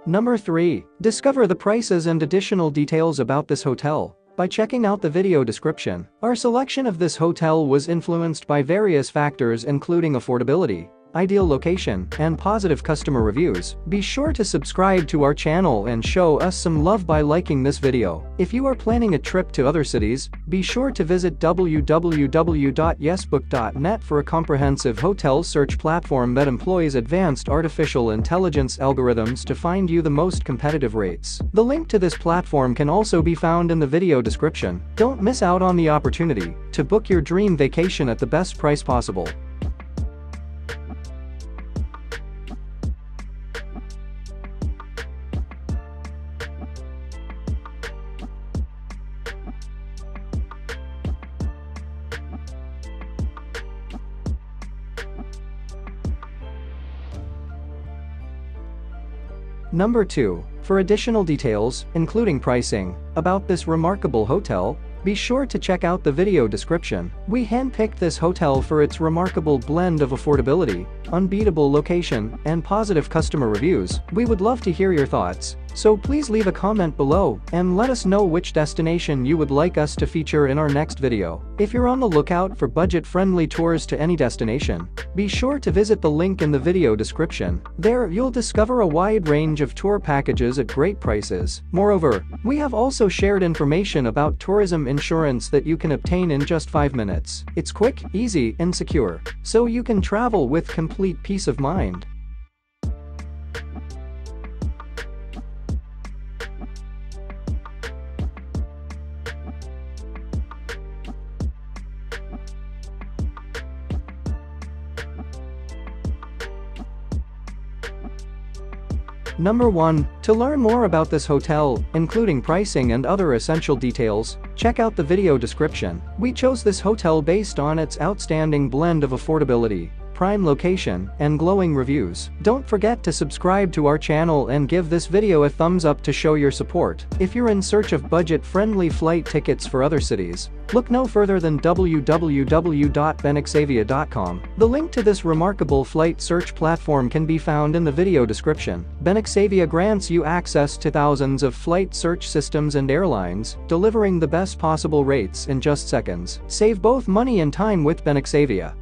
Number 3. Discover the prices and additional details about this hotel by checking out the video description. Our selection of this hotel was influenced by various factors including affordability, ideal location, and positive customer reviews. Be sure to subscribe to our channel and show us some love by liking this video. If you are planning a trip to other cities, be sure to visit www.yesbook.net for a comprehensive hotel search platform that employs advanced artificial intelligence algorithms to find you the most competitive rates. The link to this platform can also be found in the video description. Don't miss out on the opportunity to book your dream vacation at the best price possible. Number 2. For additional details, including pricing, about this remarkable hotel, be sure to check out the video description. We handpicked this hotel for its remarkable blend of affordability, unbeatable location, and positive customer reviews. We would love to hear your thoughts, so please leave a comment below and let us know which destination you would like us to feature in our next video. If you're on the lookout for budget-friendly tours to any destination, be sure to visit the link in the video description. There you'll discover a wide range of tour packages at great prices. Moreover, we have also shared information about tourism insurance that you can obtain in just 5 minutes. It's quick, easy, and secure, so you can travel with complete peace of mind. Number 1. To learn more about this hotel, including pricing and other essential details, check out the video description. We chose this hotel based on its outstanding blend of affordability, prime location, and glowing reviews. Don't forget to subscribe to our channel and give this video a thumbs up to show your support. If you're in search of budget-friendly flight tickets for other cities, look no further than www.benexavia.com. The link to this remarkable flight search platform can be found in the video description. Benexavia grants you access to thousands of flight search systems and airlines, delivering the best possible rates in just seconds. Save both money and time with Benexavia.